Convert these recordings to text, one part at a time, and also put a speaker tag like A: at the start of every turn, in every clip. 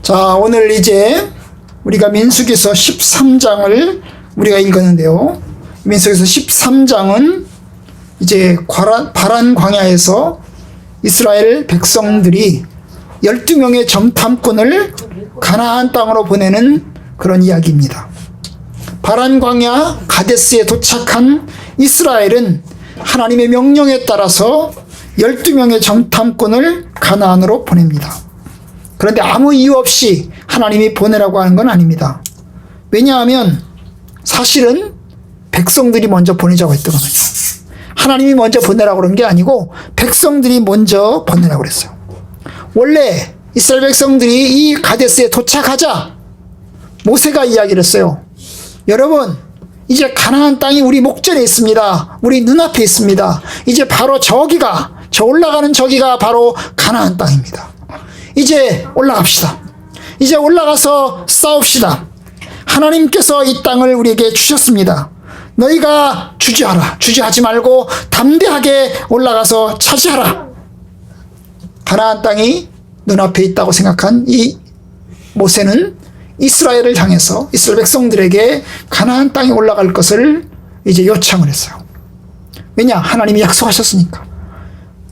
A: 자, 오늘 이제 우리가 민수기서 13장을 우리가 읽었는데요. 민수기서 13장은 이제 바란 광야에서 이스라엘 백성들이 12명의 정탐꾼을 가나안 땅으로 보내는 그런 이야기입니다. 바란 광야 가데스에 도착한 이스라엘은 하나님의 명령에 따라서 12명의 정탐꾼을 가나안으로 보냅니다. 그런데 아무 이유 없이 하나님이 보내라고 하는 건 아닙니다. 왜냐하면 사실은 백성들이 먼저 보내자고 했던 거죠. 하나님이 먼저 보내라고 그런 게 아니고 백성들이 먼저 보내라고 그랬어요. 원래 이스라엘 백성들이 이 가데스에 도착하자 모세가 이야기를 했어요. 여러분, 이제 가나안 땅이 우리 목전에 있습니다. 우리 눈앞에 있습니다. 이제 바로 저 올라가는 저기가 바로 가나안 땅입니다. 이제 올라갑시다. 이제 올라가서 싸웁시다. 하나님께서 이 땅을 우리에게 주셨습니다. 너희가 주저하라. 주저하지 말고 담대하게 올라가서 차지하라. 가나안 땅이 눈앞에 있다고 생각한 이 모세는 이스라엘을 향해서 이스라엘 백성들에게 가나안 땅에 올라갈 것을 이제 요청을 했어요. 왜냐? 하나님이 약속하셨으니까.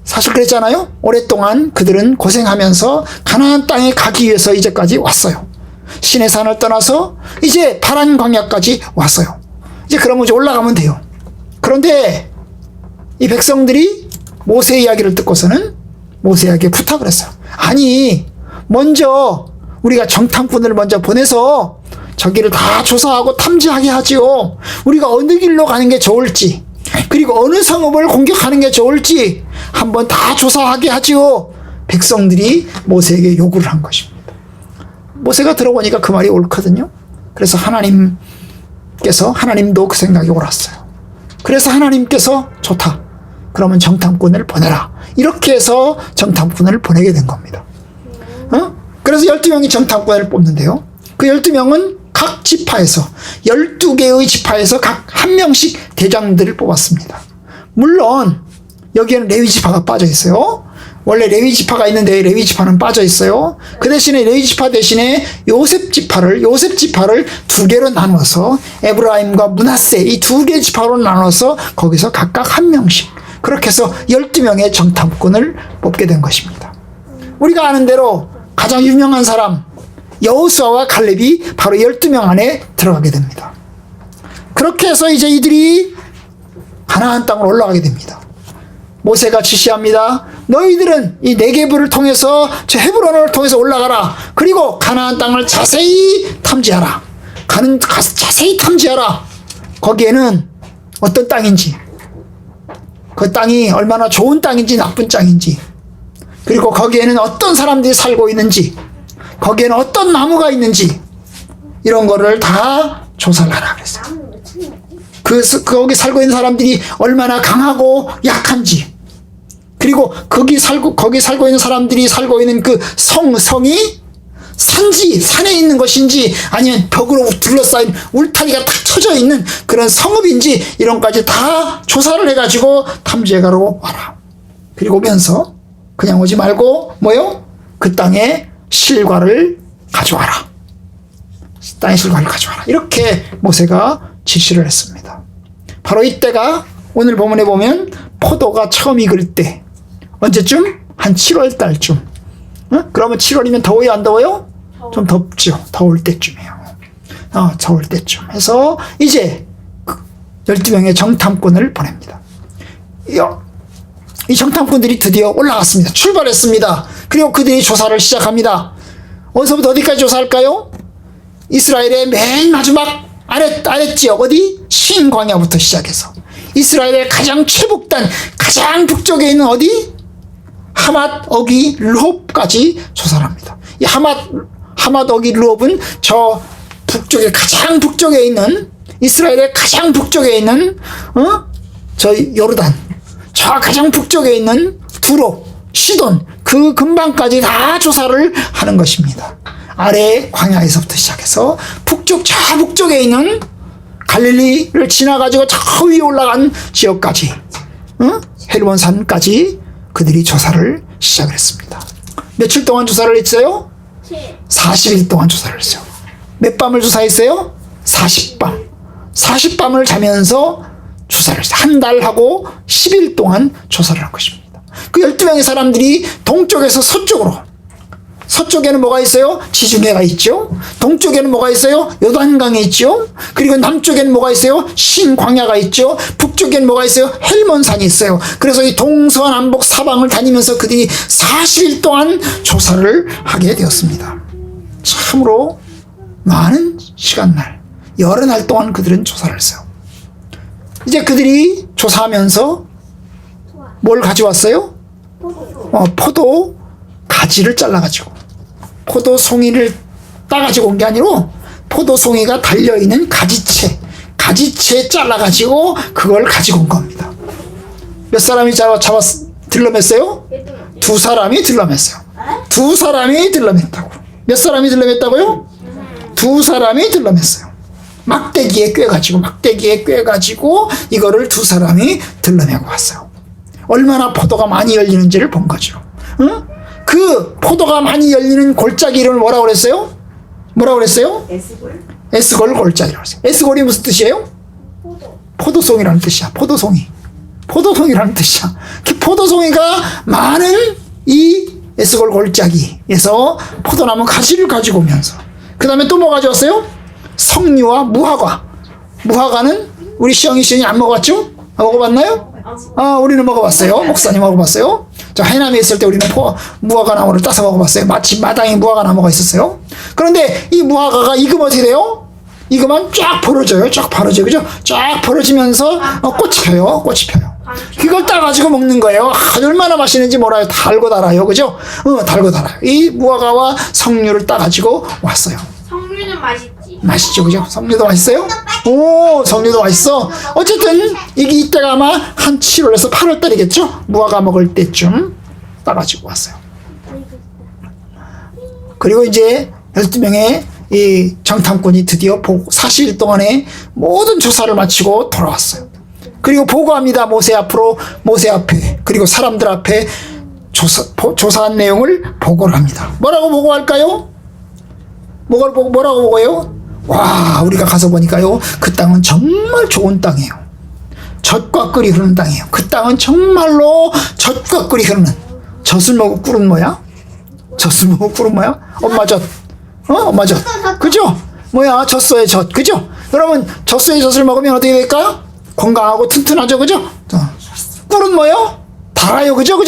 A: 사실 그랬잖아요. 오랫동안 그들은 고생하면서 가나안 땅에 가기 위해서 이제까지 왔어요. 시내 산을 떠나서 이제 바란 광야까지 왔어요. 이제 그러면 이제 올라가면 돼요. 그런데 이 백성들이 모세의 이야기를 듣고서는 모세에게 부탁을 했어요. 아니, 먼저 우리가 정탐꾼을 먼저 보내서 저기를 다 조사하고 탐지하게 하지요. 우리가 어느 길로 가는 게 좋을지, 그리고 어느 성읍을 공격하는 게 좋을지 한번 다 조사하게 하지요. 백성들이 모세에게 요구를 한 것입니다. 모세가 들어보니까 그 말이 옳거든요. 그래서 하나님도 그 생각이 옳았어요. 그래서 하나님께서 좋다. 그러면 정탐꾼을 보내라. 이렇게 해서 정탐꾼을 보내게 된 겁니다. 그래서 12명이 정탐꾼을 뽑는데요. 그 12명은 각 지파에서 12개의 지파에서 각 한 명씩 대장들을 뽑았습니다. 물론 여기에는 레위 지파가 빠져 있어요. 원래 레위 지파가 있는데 레위 지파는 빠져 있어요. 그 대신에 레위 지파 대신에 요셉 지파를 두 개로 나눠서 에브라임과 므낫세 이 두 개 지파로 나눠서 거기서 각각 한 명씩 그렇게 해서 12명의 정탐꾼을 뽑게 된 것입니다. 우리가 아는 대로 가장 유명한 사람 여호수아와 갈렙이 바로 12명 안에 들어가게 됩니다. 그렇게 해서 이제 이들이 가나안 땅으로 올라가게 됩니다. 모세가 지시합니다. 너희들은 이 네게브를 통해서 저 헤브론을 통해서 올라가라. 그리고 가나안 땅을 자세히 탐지하라. 자세히 탐지하라. 거기에는 어떤 땅인지, 그 땅이 얼마나 좋은 땅인지 나쁜 땅인지, 그리고 거기에는 어떤 사람들이 살고 있는지, 거기에는 어떤 나무가 있는지 이런 거를 다 조사를 하라 그랬어요. 거기 살고 있는 사람들이 얼마나 강하고 약한지, 그리고 거기 살고 있는 사람들이 살고 있는 그 성이 산에 있는 것인지 아니면 벽으로 둘러싸인 울타리가 탁 쳐져 있는 그런 성읍인지 이런 것까지 다 조사를 해가지고 탐지해가러 와라. 그리고 오면서 그냥 오지 말고 그 땅에 실과를 가져와라. 땅의 실과를 가져와라. 이렇게 모세가 지시를 했습니다. 바로 이때가 오늘 본문에 보면 포도가 처음 익을 때 언제쯤? 한 7월 달쯤. 그러면 7월이면 더워요, 안 더워요? 좀 덥죠. 더울 때쯤이에요. 더울 때쯤 해서 이제 12명의 정탐꾼을 보냅니다. 이 정탐꾼들이 드디어 올라갔습니다. 출발했습니다. 그리고 그들이 조사를 시작합니다. 어디서부터 어디까지 조사할까요? 이스라엘의 맨 마지막 아랫지역 어디? 신광야부터 시작해서 이스라엘의 가장 최북단, 가장 북쪽에 있는 어디? 하맛, 어기, 르홉까지 조사를 합니다. 이 하맛, 어기, 르홉은 저 가장 북쪽에 있는 이스라엘의 가장 북쪽에 있는 저 요르단, 저 가장 북쪽에 있는 두로, 시돈 그 근방까지 다 조사를 하는 것입니다. 아래 광야에서부터 시작해서 저 북쪽에 있는 갈릴리를 지나가지고 저 위에 올라간 지역까지 헬몬산까지 그들이 조사를 시작을 했습니다. 며칠 동안 조사를 했어요? 40일 동안 조사를 했어요. 몇 밤을 조사했어요? 40밤. 40밤을 자면서 조사를 했어요. 한 달하고 10일 동안 조사를 한 것입니다. 그 12명의 사람들이 동쪽에서 서쪽으로, 서쪽에는 뭐가 있어요? 지중해가 있죠. 동쪽에는 뭐가 있어요? 요단강이 있죠. 그리고 남쪽에는 뭐가 있어요? 신광야가 있죠. 북쪽에는 뭐가 있어요? 헬몬산이 있어요. 그래서 이 동서남북 사방을 다니면서 그들이 40일 동안 조사를 하게 되었습니다. 참으로 많은 시간날, 여러 날 동안 그들은 조사를 했어요. 이제 그들이 조사하면서 뭘 가져왔어요? 포도 가지를 잘라가지고, 포도 송이를 따가지고 온 게 아니고 포도 송이가 달려있는 가지채 잘라가지고 그걸 가지고 온 겁니다. 몇 사람이 들러맸어요? 두 사람이 들러맸어요. 두 사람이 들러맸다고. 몇 사람이 들러맸다고요? 두 사람이 들러맸어요. 막대기에 꿰가지고 이거를 두 사람이 들러매고 왔어요. 얼마나 포도가 많이 열리는지를 본 거죠. 응? 그 포도가 많이 열리는 골짜기 이름을 뭐라고 그랬어요? 에스골 골짜기라고 했어요. 에스골이 무슨 뜻이에요? 포도송이라는 뜻이야. 포도송이라는 뜻이야. 그 포도송이가 많은 이 에스골 골짜기에서 포도나무 가지를 가지고 오면서, 그 다음에 또 뭐 가져왔어요? 석류와 무화과. 무화과는 우리 시영이 안 먹어봤죠? 먹어봤나요? 우리는 먹어봤어요. 목사님 먹어봤어요. 저 해남에 있을 때 우리는 무화과 나무를 따서 먹어봤어요. 마침 마당에 무화과 나무가 있었어요. 그런데 이 무화과가 익으면 어떻게 돼요? 익으면 쫙 벌어져요. 그죠? 쫙 벌어지면서 꽃이 펴요. 그걸 따가지고 먹는 거예요. 얼마나 맛있는지 몰라요. 달고 달아요. 그죠? 달고 달아요. 이 무화과와 석류를 따가지고 왔어요.
B: 석류는
A: 맛있죠, 그죠? 석류도 맛있어요? 오, 석류도 맛있어. 어쨌든 이때가 아마 한 7월에서 8월 달이겠죠? 무화과 먹을 때쯤 따가지고 왔어요. 그리고 이제 12명의 이 정탐꾼이 드디어 40일 동안의 모든 조사를 마치고 돌아왔어요. 그리고 보고합니다. 모세 앞에, 그리고 사람들 앞에 조사한 내용을 보고를 합니다. 뭐라고 보고할까요? 뭐라고 보고해요? 와, 우리가 가서 보니까요, 그 땅은 정말 좋은 땅이에요. 젖과 꿀이 흐르는 땅이에요. 그 땅은 정말로 젖과 꿀이 흐르는. 젖을 먹고 꿀은 뭐야? 엄마 젖. 엄마 젖. 그죠? 젖소의 젖. 그죠? 여러분, 젖소의 젖을 먹으면 어떻게 될까요? 건강하고 튼튼하죠. 그죠? 꿀은 뭐요? 달아요. 그죠?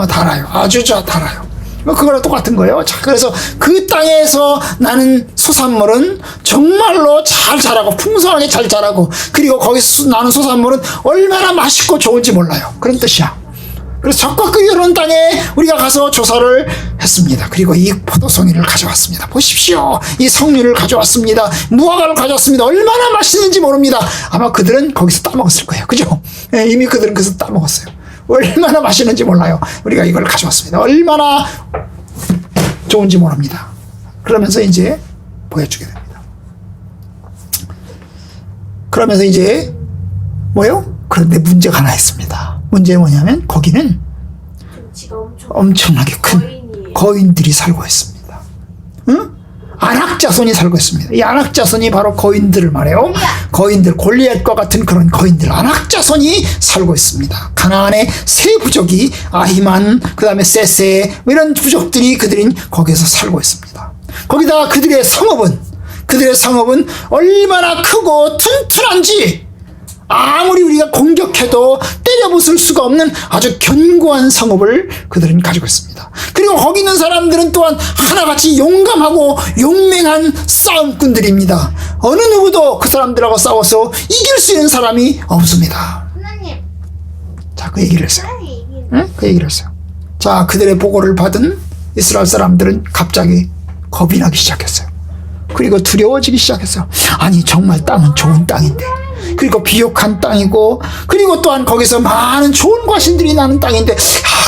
A: 달아요. 아주 달아요. 그거랑 똑같은 거예요. 자, 그래서 그 땅에서 나는 소산물은 정말로 잘 자라고, 풍성하게 잘 자라고, 그리고 거기서 나는 소산물은 얼마나 맛있고 좋은지 몰라요. 그런 뜻이야. 그래서 젖과 꿀이 흐르는 땅에 우리가 가서 조사를 했습니다. 그리고 이 포도송이를 가져왔습니다. 보십시오. 이 석류를 가져왔습니다. 무화과를 가져왔습니다. 얼마나 맛있는지 모릅니다. 아마 그들은 거기서 따먹었을 거예요. 그죠? 이미 그들은 거기서 따먹었어요. 얼마나 맛있는지 몰라요. 우리가 이걸 가져왔습니다. 얼마나 좋은지 모릅니다. 그러면서 이제 보여주게 됩니다. 그러면서 이제 그런데 문제가 하나 있습니다. 문제는 뭐냐면 거기는 엄청나게 큰 거인들이 살고 있습니다. 응? 안악자손이 살고 있습니다. 이 안악자손이 바로 거인들을 말해요. 거인들, 골리앗과 같은 그런 거인들, 안악자손이 살고 있습니다. 가나안의 세 부족이 아히만, 그 다음에 세세, 이런 부족들이 그들은 거기에서 살고 있습니다. 거기다가 그들의 성읍은 얼마나 크고 튼튼한지 아무리 우리가 공격해도 때려부술 수가 없는 아주 견고한 성읍을 그들은 가지고 있습니다. 그리고 거기 있는 사람들은 또한 하나같이 용감하고 용맹한 싸움꾼들입니다. 어느 누구도 그 사람들하고 싸워서 이길 수 있는 사람이 없습니다. 자, 그 얘기를 했어요. 응? 그 얘기를 했어요. 자, 그들의 보고를 받은 이스라엘 사람들은 갑자기 겁이 나기 시작했어요. 그리고 두려워지기 시작했어요. 아니, 정말 땅은 좋은 땅인데, 그리고 비옥한 땅이고, 그리고 또한 거기서 많은 좋은 과실들이 나는 땅인데,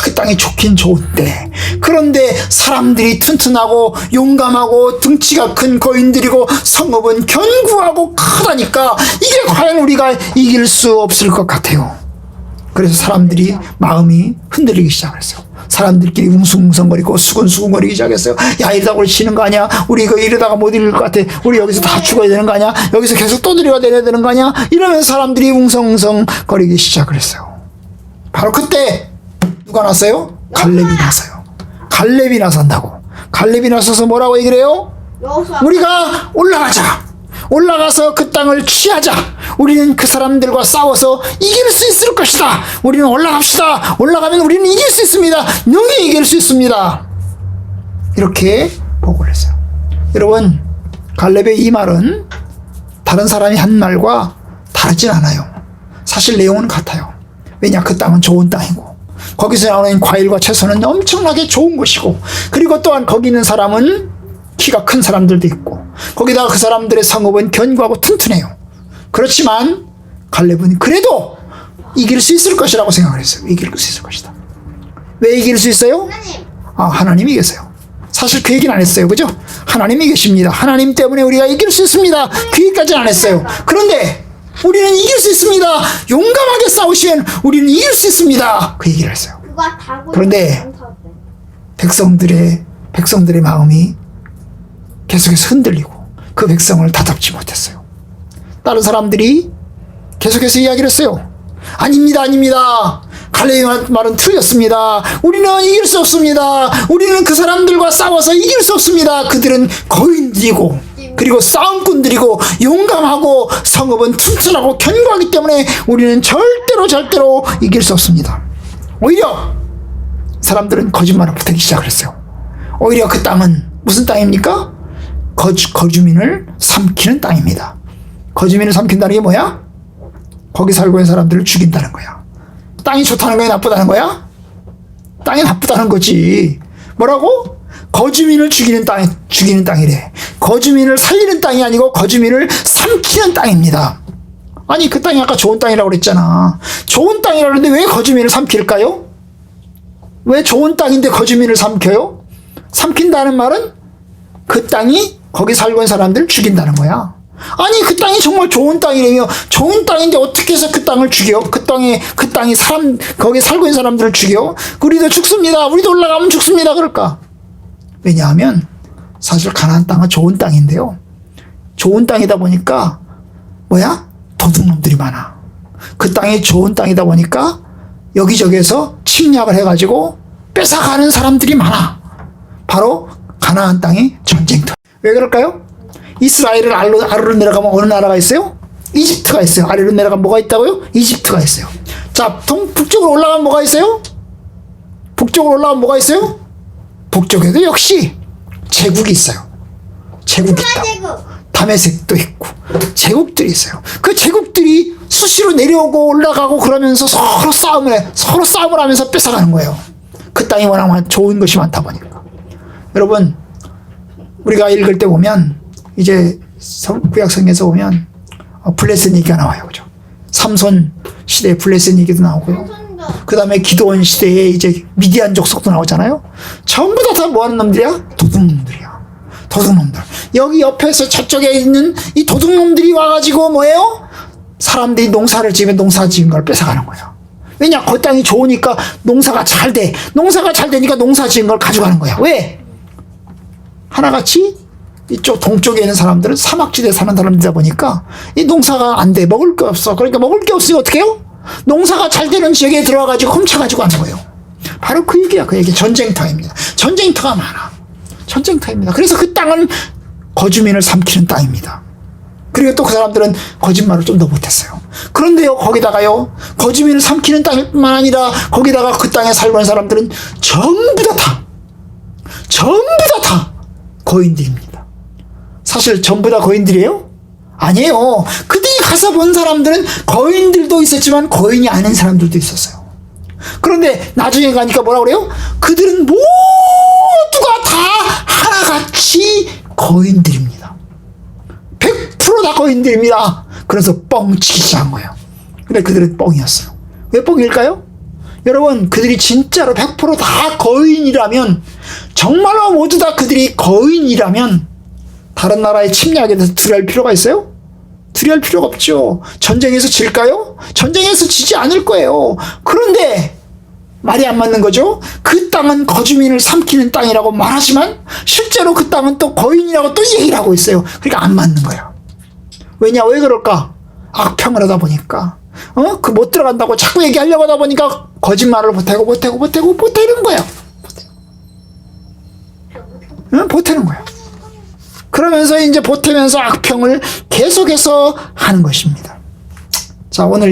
A: 그 땅이 좋긴 좋은데, 그런데 사람들이 튼튼하고 용감하고 등치가 큰 거인들이고 성읍은 견고하고 크다니까 이게 과연 우리가 이길 수 없을 것 같아요. 그래서 사람들이 마음이 흔들리기 시작했어요. 사람들끼리 웅숭웅성거리고 수근수근거리기 시작했어요. 야, 이러다가 우리 지는 거 아니야? 우리 이거 이러다가 못 이길 것 같아. 우리 여기서 다 죽어야 되는 거 아니야? 여기서 계속 떠들이가 내려야 되는 거 아니야? 이러면서 사람들이 웅성웅성거리기 시작을 했어요. 바로 그때 누가 났어요? 갈렙이 나서요. 갈렙이 나선다고. 갈렙이 나서서 뭐라고 얘기를 해요? 우리가 올라가서 그 땅을 취하자. 우리는 그 사람들과 싸워서 이길 수 있을 것이다. 우리는 올라갑시다. 올라가면 우리는 이길 수 있습니다. 능히 이길 수 있습니다. 이렇게 보고를 했어요. 여러분, 갈렙의 이 말은 다른 사람이 한 말과 다르진 않아요. 사실 내용은 같아요. 왜냐, 그 땅은 좋은 땅이고 거기서 나오는 과일과 채소는 엄청나게 좋은 것이고, 그리고 또한 거기 있는 사람은 키가 큰 사람들도 있고, 거기다가 그 사람들의 성읍은 견고하고 튼튼해요. 그렇지만 갈렙은 그래도 이길 수 있을 것이라고 생각을 했어요. 이길 수 있을 것이다. 왜 이길 수 있어요? 하나님이 계세요. 사실 그 얘기는 안 했어요. 그죠? 하나님이 계십니다. 하나님 때문에 우리가 이길 수 있습니다. 그 얘기까지는 안 했어요. 그런데 우리는 이길 수 있습니다. 용감하게 싸우시면 우리는 이길 수 있습니다. 그 얘기를 했어요. 그런데 백성들의 마음이 계속해서 흔들리고 그 백성을 다잡지 못했어요. 다른 사람들이 계속해서 이야기를 했어요. 아닙니다. 갈렙의 말은 틀렸습니다. 우리는 이길 수 없습니다. 우리는 그 사람들과 싸워서 이길 수 없습니다. 그들은 거인들이고 그리고 싸움꾼들이고 용감하고 성읍은 튼튼하고 견고하기 때문에 우리는 절대로 이길 수 없습니다. 오히려 사람들은 거짓말을 붙이기 시작을 했어요. 오히려 그 땅은 무슨 땅입니까? 거주민을 삼키는 땅입니다. 거주민을 삼킨다는 게 뭐야? 거기 살고 있는 사람들을 죽인다는 거야. 땅이 좋다는 거야, 나쁘다는 거야? 땅이 나쁘다는 거지. 뭐라고? 거주민을 죽이는 땅이래. 거주민을 살리는 땅이 아니고 거주민을 삼키는 땅입니다. 아니, 그 땅이 아까 좋은 땅이라고 그랬잖아. 좋은 땅이라고 그랬는데 왜 거주민을 삼킬까요? 왜 좋은 땅인데 거주민을 삼켜요? 삼킨다는 말은 그 땅이 거기 살고 있는 사람들을 죽인다는 거야. 아니, 그 땅이 정말 좋은 땅이라며. 좋은 땅인데 어떻게 해서 그 땅을 죽여? 그 땅이 거기 살고 있는 사람들을 죽여? 우리도 죽습니다. 우리도 올라가면 죽습니다. 그럴까? 왜냐하면 사실 가나안 땅은 좋은 땅인데요. 좋은 땅이다 보니까 도둑놈들이 많아. 그 땅이 좋은 땅이다 보니까 여기저기에서 침략을 해가지고 뺏어가는 사람들이 많아. 바로 가나안 땅의 전쟁터. 왜 그럴까요? 이스라엘을 아래로 내려가면 어느 나라가 있어요? 이집트가 있어요. 아래로 내려가면 뭐가 있다고요? 이집트가 있어요. 자, 북쪽으로 올라가면 뭐가 있어요? 북쪽으로 올라가면 뭐가 있어요? 북쪽에도 역시 제국이 있어요. 제국이 있다. 다메섹도 있고 제국들이 있어요. 그 제국들이 수시로 내려오고 올라가고 그러면서 서로 싸움을 하면서 뺏어가는 거예요. 그 땅이 워낙 좋은 것이 많다 보니까. 여러분, 우리가 읽을 때 보면 이제 구약 성경에서 보면 블레셋 얘기가 나와요. 그죠? 삼손 시대에 블레셋 얘기도 나오고요. 그 다음에 기드온 시대에 이제 미디안 족속도 나오잖아요. 전부 다 뭐 하는 놈들이야? 도둑놈들이야. 도둑놈들. 여기 옆에서 저쪽에 있는 이 도둑놈들이 와가지고 뭐예요? 사람들이 농사를 지으면 농사 지은 걸 뺏어가는 거야. 왜냐? 그 땅이 좋으니까 농사가 잘 돼. 농사가 잘 되니까 농사 지은 걸 가져가는 거야. 왜? 하나같이 이쪽 동쪽에 있는 사람들은 사막지대에 사는 사람들이다 보니까 이 농사가 안 돼. 먹을 게 없어. 그러니까 먹을 게 없으니 어떻게 해요? 농사가 잘 되는 지역에 들어가가지고 훔쳐가지고 하는 거예요. 바로 그 얘기야. 그 얘기. 전쟁터입니다. 전쟁터가 많아. 전쟁터입니다. 그래서 그 땅은 거주민을 삼키는 땅입니다. 그리고 또 그 사람들은 거짓말을 좀 더 못했어요. 그런데요, 거기다가요, 거주민을 삼키는 땅뿐만 아니라 거기다가 그 땅에 살고 있는 사람들은 전부 다 거인들입니다. 사실 전부 다 거인들이에요? 아니에요. 그들이 가서 본 사람들은 거인들도 있었지만 거인이 아닌 사람들도 있었어요. 그런데 나중에 가니까 뭐라 그래요? 그들은 모두가 다 하나같이 거인들입니다. 100% 다 거인들입니다. 그래서 뻥치기 시작한 거예요. 근데 그들은 뻥이었어요. 왜 뻥일까요? 여러분, 그들이 진짜로 100% 다 거인이라면, 정말로 모두 다 그들이 거인이라면 다른 나라의 침략에 대해서 두려워할 필요가 있어요? 두려워할 필요가 없죠. 전쟁에서 질까요? 전쟁에서 지지 않을 거예요. 그런데 말이 안 맞는 거죠. 그 땅은 거주민을 삼키는 땅이라고 말하지만 실제로 그 땅은 또 거인이라고 또 얘기를 하고 있어요. 그러니까 안 맞는 거야. 왜냐? 왜 그럴까? 악평을 하다 보니까 그 못 들어간다고 자꾸 얘기하려고 하다 보니까 거짓말을 보태는 거야. 보태는 거야. 그러면서 이제 보태면서 악평을 계속해서 하는 것입니다. 자, 오늘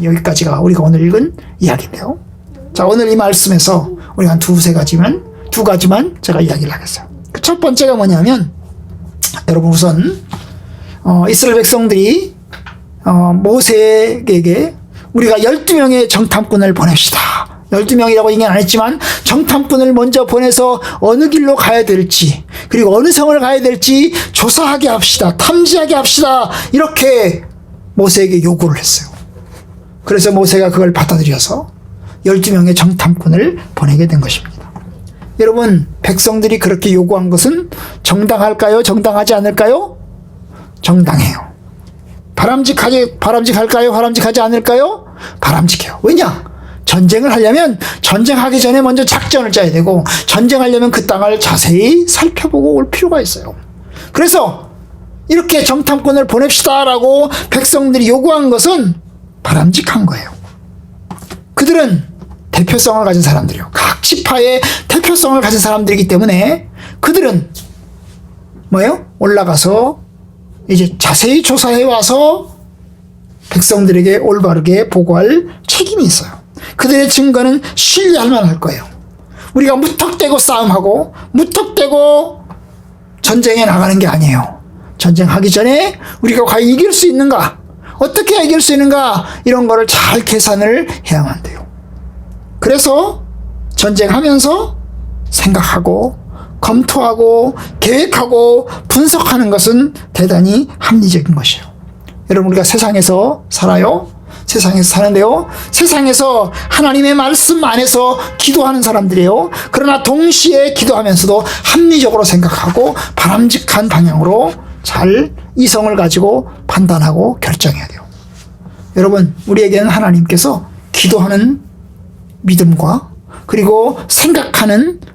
A: 여기까지가 우리가 오늘 읽은 이야기인데요. 자, 오늘 이 말씀에서 우리가 한 두 가지만 제가 이야기를 하겠어요. 그 첫 번째가 뭐냐면, 여러분 우선 이스라엘 백성들이 모세에게 우리가 12명의 정탐꾼을 보냅시다. 12명이라고 얘기는 안 했지만 정탐꾼을 먼저 보내서 어느 길로 가야 될지, 그리고 어느 성을 가야 될지 조사하게 합시다. 탐지하게 합시다. 이렇게 모세에게 요구를 했어요. 그래서 모세가 그걸 받아들여서 12명의 정탐꾼을 보내게 된 것입니다. 여러분, 백성들이 그렇게 요구한 것은 정당할까요? 정당하지 않을까요? 정당해요. 바람직할까요? 바람직하지 않을까요? 바람직해요. 왜냐? 전쟁을 하려면 전쟁하기 전에 먼저 작전을 짜야 되고, 전쟁하려면 그 땅을 자세히 살펴보고 올 필요가 있어요. 그래서 이렇게 정탐꾼을 보냅시다라고 백성들이 요구한 것은 바람직한 거예요. 그들은 대표성을 가진 사람들이요. 각 지파의 대표성을 가진 사람들이기 때문에 그들은 뭐예요? 올라가서 이제 자세히 조사해 와서 백성들에게 올바르게 보고할 책임이 있어요. 그들의 증거는 신뢰할 만할 거예요. 우리가 무턱대고 싸움하고 무턱대고 전쟁에 나가는 게 아니에요. 전쟁하기 전에 우리가 과연 이길 수 있는가? 어떻게 이길 수 있는가? 이런 거를 잘 계산을 해야만 돼요. 그래서 전쟁하면서 생각하고 검토하고 계획하고 분석하는 것은 대단히 합리적인 것이에요. 여러분, 우리가 세상에서 살아요. 세상에서 사는데요. 세상에서 하나님의 말씀 안에서 기도하는 사람들이에요. 그러나 동시에 기도하면서도 합리적으로 생각하고 바람직한 방향으로 잘 이성을 가지고 판단하고 결정해야 돼요. 여러분, 우리에게는 하나님께서 기도하는 믿음과 그리고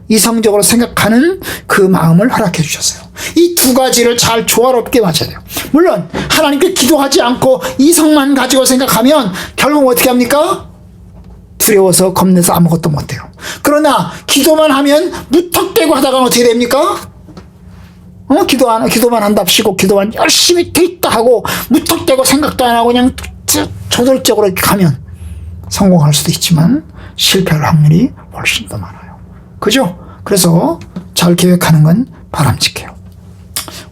A: 이성적으로 생각하는 그 마음을 허락해 주셨어요. 이 두 가지를 잘 조화롭게 맞춰야 돼요. 물론 하나님께 기도하지 않고 이성만 가지고 생각하면 결국 어떻게 합니까? 두려워서 겁내서 아무것도 못해요. 그러나 기도만 하면 무턱대고 하다가 어떻게 됩니까? 기도만 한답시고 기도만 열심히 됐다 하고 무턱대고 생각도 안 하고 그냥 저돌적으로 이렇게 가면 성공할 수도 있지만 실패할 확률이 훨씬 더 많아요. 그죠? 그래서 잘 계획하는 건 바람직해요.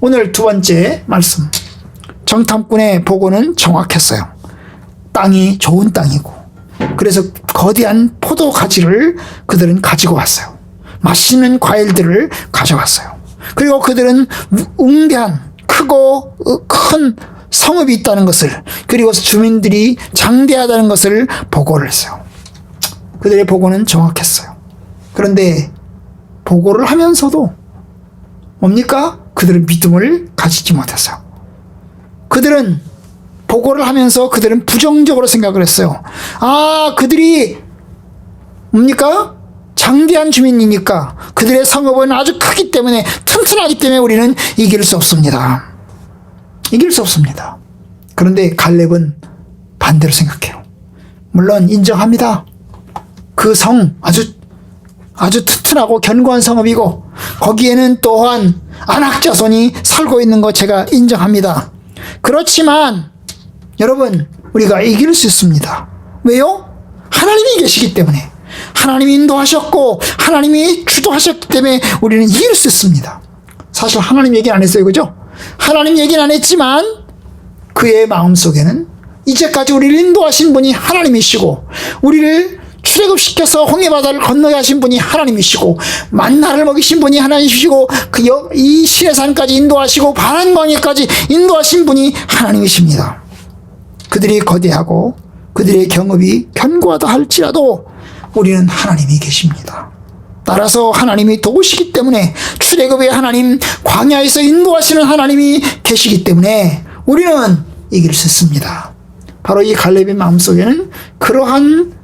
A: 오늘 두 번째 말씀. 정탐꾼의 보고는 정확했어요. 땅이 좋은 땅이고, 그래서 거대한 포도 가지를 그들은 가지고 왔어요. 맛있는 과일들을 가져왔어요. 그리고 그들은 웅대한 크고 큰 성읍이 있다는 것을, 그리고 주민들이 장대하다는 것을 보고를 했어요. 그들의 보고는 정확했어요. 그런데 보고를 하면서도 뭡니까? 그들은 믿음을 가지지 못했어요. 그들은 보고를 하면서 그들은 부정적으로 생각을 했어요. 그들이 뭡니까? 장대한 주민이니까, 그들의 성읍은 아주 크기 때문에, 튼튼하기 때문에 우리는 이길 수 없습니다. 이길 수 없습니다. 그런데 갈렙은 반대로 생각해요. 물론 인정합니다. 그 성 아주 튼튼하고 견고한 성읍이고, 거기에는 또한 안악 자손이 살고 있는 거 제가 인정합니다. 그렇지만 여러분, 우리가 이길 수 있습니다. 왜요? 하나님이 계시기 때문에, 하나님이 인도하셨고 하나님이 주도하셨기 때문에 우리는 이길 수 있습니다. 사실 하나님 얘기는 안 했어요. 그죠? 하나님 얘기는 안 했지만 그의 마음속에는 이제까지 우리를 인도하신 분이 하나님이시고, 우리를 출애굽시켜서 홍해바다를 건너게 하신 분이 하나님이시고, 만나를 먹이신 분이 하나님이시고, 이 시내산까지 인도하시고 바란광야까지 인도하신 분이 하나님이십니다. 그들이 거대하고 그들의 경업이 견고하다 할지라도 우리는 하나님이 계십니다. 따라서 하나님이 도우시기 때문에, 출애굽의 하나님, 광야에서 인도하시는 하나님이 계시기 때문에 우리는 이길 수 있습니다. 바로 이 갈렙의 마음속에는 그러한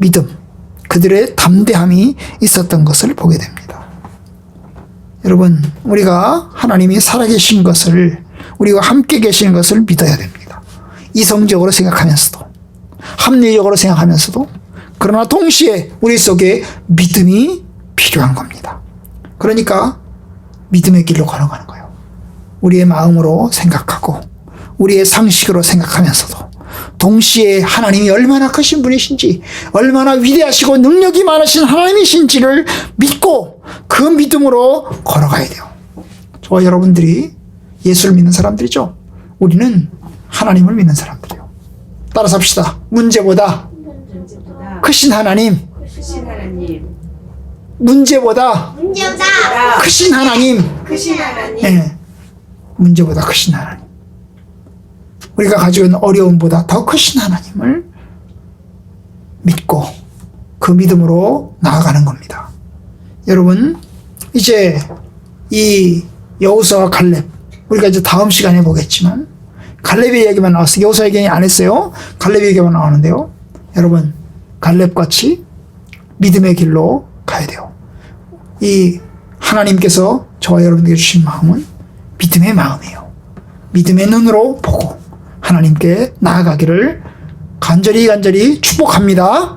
A: 믿음, 그들의 담대함이 있었던 것을 보게 됩니다. 여러분, 우리가 하나님이 살아계신 것을, 우리와 함께 계시는 것을 믿어야 됩니다. 이성적으로 생각하면서도, 합리적으로 생각하면서도, 그러나 동시에 우리 속에 믿음이 필요한 겁니다. 그러니까 믿음의 길로 걸어가는 거예요. 우리의 마음으로 생각하고 우리의 상식으로 생각하면서도 동시에 하나님이 얼마나 크신 분이신지, 얼마나 위대하시고 능력이 많으신 하나님이신지를 믿고 그 믿음으로 걸어가야 돼요. 저와 여러분들이 예수를 믿는 사람들이죠. 우리는 하나님을 믿는 사람들이에요. 따라서 합시다. 문제보다 크신 하나님, 문제보다 크신 하나님, 네. 문제보다 크신 하나님, 우리가 가지고 있는 어려움보다 더 크신 하나님을 믿고 그 믿음으로 나아가는 겁니다. 여러분, 이제 이 여호수아와 갈렙, 우리가 이제 다음 시간에 보겠지만 갈렙의 얘기만 나왔어요. 여호수아 얘기 안 했어요. 갈렙의 얘기만 나오는데요. 여러분, 갈렙같이 믿음의 길로 가야 돼요. 이 하나님께서 저와 여러분에게 주신 마음은 믿음의 마음이에요. 믿음의 눈으로 보고 하나님께 나아가기를 간절히 축복합니다.